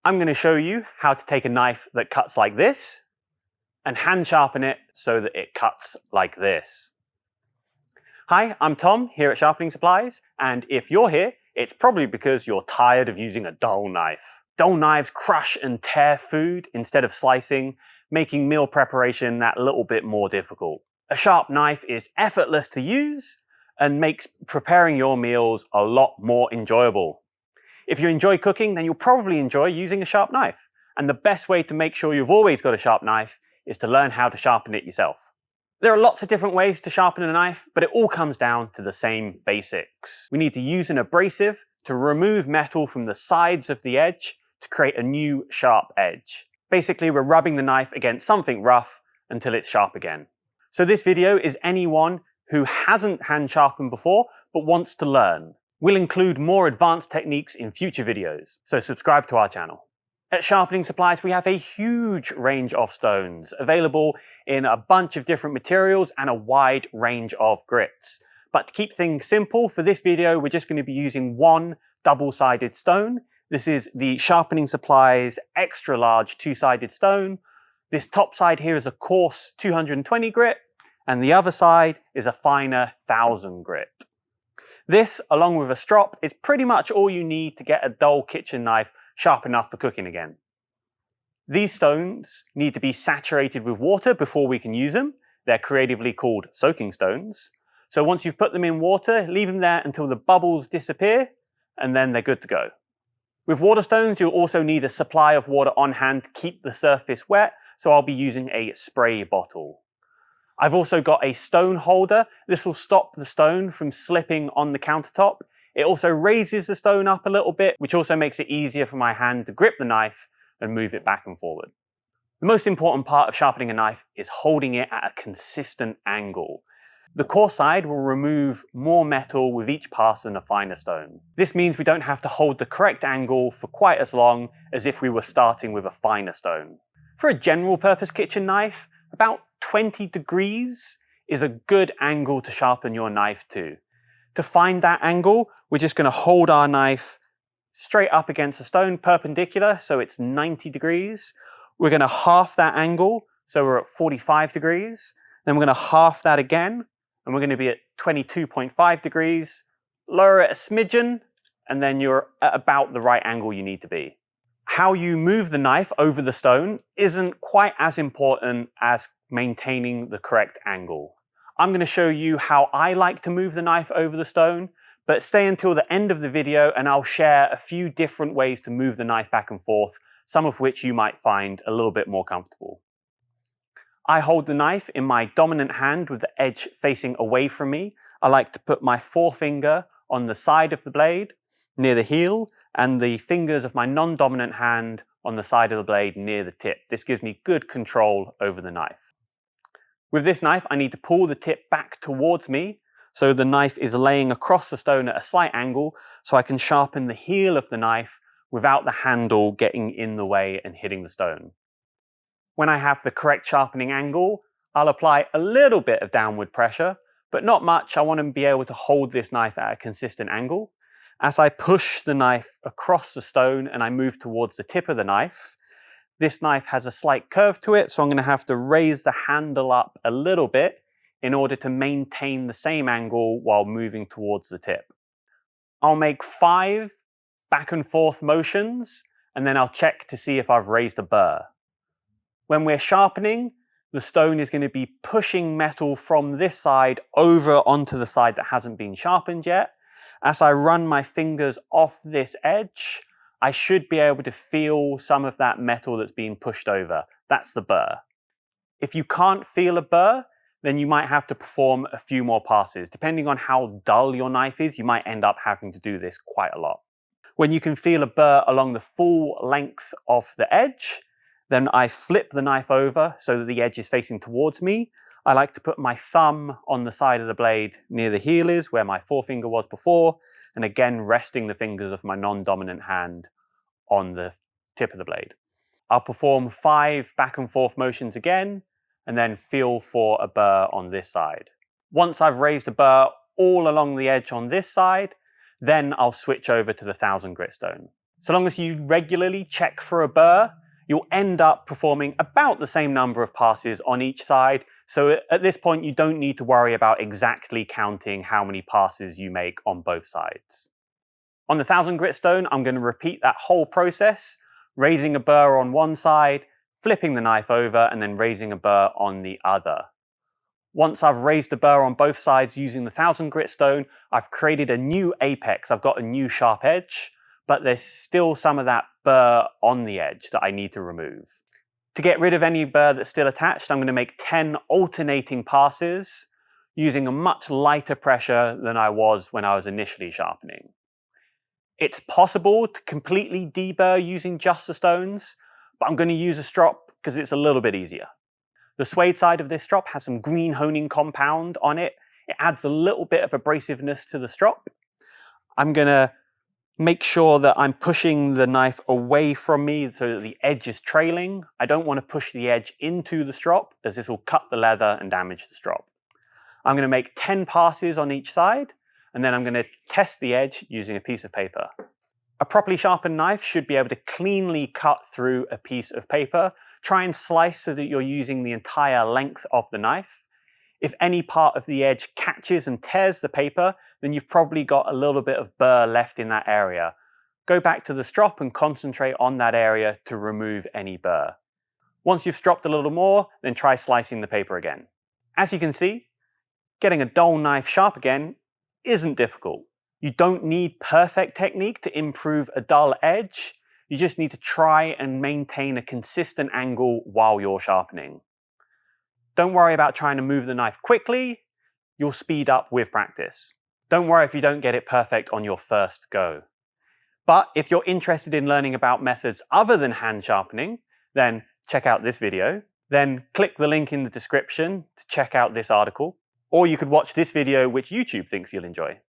I'm going to show you how to take a knife that cuts like this and hand sharpen it so that it cuts like this. Hi, I'm Tom here at Sharpening Supplies, and if you're here, it's probably because you're tired of using a dull knife. Dull knives crush and tear food instead of slicing, making meal preparation that little bit more difficult. A sharp knife is effortless to use and makes preparing your meals a lot more enjoyable. If you enjoy cooking, then you'll probably enjoy using a sharp knife. And the best way to make sure you've always got a sharp knife is to learn how to sharpen it yourself. There are lots of different ways to sharpen a knife, but it all comes down to the same basics. We need to use an abrasive to remove metal from the sides of the edge to create a new sharp edge. Basically, we're rubbing the knife against something rough until it's sharp again. So this video is anyone who hasn't hand sharpened before but wants to learn. We'll include more advanced techniques in future videos, so subscribe to our channel. At Sharpening Supplies, we have a huge range of stones, available in a bunch of different materials and a wide range of grits. But to keep things simple, for this video, we're just going to be using one double-sided stone. This is the Sharpening Supplies extra large two-sided stone. This top side here is a coarse 220 grit, and the other side is a finer 1000 grit. This, along with a strop, is pretty much all you need to get a dull kitchen knife sharp enough for cooking again. These stones need to be saturated with water before we can use them. They're creatively called soaking stones. So once you've put them in water, leave them there until the bubbles disappear, and then they're good to go. With water stones, you'll also need a supply of water on hand to keep the surface wet, so I'll be using a spray bottle. I've also got a stone holder. This will stop the stone from slipping on the countertop. It also raises the stone up a little bit, which also makes it easier for my hand to grip the knife and move it back and forward. The most important part of sharpening a knife is holding it at a consistent angle. The coarse side will remove more metal with each pass than a finer stone. This means we don't have to hold the correct angle for quite as long as if we were starting with a finer stone. For a general purpose kitchen knife, about 20 degrees is a good angle to sharpen your knife to. To find that angle, we're just going to hold our knife straight up against the stone, perpendicular, so it's 90 degrees. We're going to half that angle, so we're at 45 degrees. Then we're going to half that again, and we're going to be at 22.5 degrees. Lower it a smidgen, and then you're at about the right angle you need to be. How you move the knife over the stone isn't quite as important as maintaining the correct angle. I'm going to show you how I like to move the knife over the stone, but stay until the end of the video and I'll share a few different ways to move the knife back and forth, some of which you might find a little bit more comfortable. I hold the knife in my dominant hand with the edge facing away from me. I like to put my forefinger on the side of the blade near the heel and the fingers of my non-dominant hand on the side of the blade near the tip. This gives me good control over the knife. With this knife, I need to pull the tip back towards me so the knife is laying across the stone at a slight angle so I can sharpen the heel of the knife without the handle getting in the way and hitting the stone. When I have the correct sharpening angle, I'll apply a little bit of downward pressure, but not much. I want to be able to hold this knife at a consistent angle. As I push the knife across the stone and I move towards the tip of the knife, this knife has a slight curve to it, so I'm going to have to raise the handle up a little bit in order to maintain the same angle while moving towards the tip. I'll make 5 back and forth motions, and then I'll check to see if I've raised a burr. When we're sharpening, the stone is going to be pushing metal from this side over onto the side that hasn't been sharpened yet. As I run my fingers off this edge, I should be able to feel some of that metal that's being pushed over. That's the burr. If you can't feel a burr, then you might have to perform a few more passes. Depending on how dull your knife is, you might end up having to do this quite a lot. When you can feel a burr along the full length of the edge, then I flip the knife over so that the edge is facing towards me. I like to put my thumb on the side of the blade near the heel is, where my forefinger was before, and again resting the fingers of my non-dominant hand on the tip of the blade. I'll perform 5 back and forth motions again, and then feel for a burr on this side. Once I've raised a burr all along the edge on this side, then I'll switch over to the 1000 grit stone. So long as you regularly check for a burr, you'll end up performing about the same number of passes on each side. So at this point, you don't need to worry about exactly counting how many passes you make on both sides. On the 1000 grit stone, I'm going to repeat that whole process, raising a burr on one side, flipping the knife over, and then raising a burr on the other. Once I've raised a burr on both sides using the 1000 grit stone, I've created a new apex. I've got a new sharp edge, but there's still some of that burr on the edge that I need to remove. To get rid of any burr that's still attached, I'm going to make 10 alternating passes using a much lighter pressure than I was when I was initially sharpening. It's possible to completely deburr using just the stones, but I'm going to use a strop because it's a little bit easier. The suede side of this strop has some green honing compound on it. It adds a little bit of abrasiveness to the strop. I'm going to make sure that I'm pushing the knife away from me so that the edge is trailing. I don't want to push the edge into the strop as this will cut the leather and damage the strop. I'm going to make 10 passes on each side, and then I'm going to test the edge using a piece of paper. A properly sharpened knife should be able to cleanly cut through a piece of paper. Try and slice so that you're using the entire length of the knife. If any part of the edge catches and tears the paper, then you've probably got a little bit of burr left in that area. Go back to the strop and concentrate on that area to remove any burr. Once you've stropped a little more, then try slicing the paper again. As you can see, getting a dull knife sharp again isn't difficult. You don't need perfect technique to improve a dull edge. You just need to try and maintain a consistent angle while you're sharpening. Don't worry about trying to move the knife quickly. You'll speed up with practice. Don't worry if you don't get it perfect on your first go. But if you're interested in learning about methods other than hand sharpening, then check out this video. Then click the link in the description to check out this article. Or you could watch this video which YouTube thinks you'll enjoy.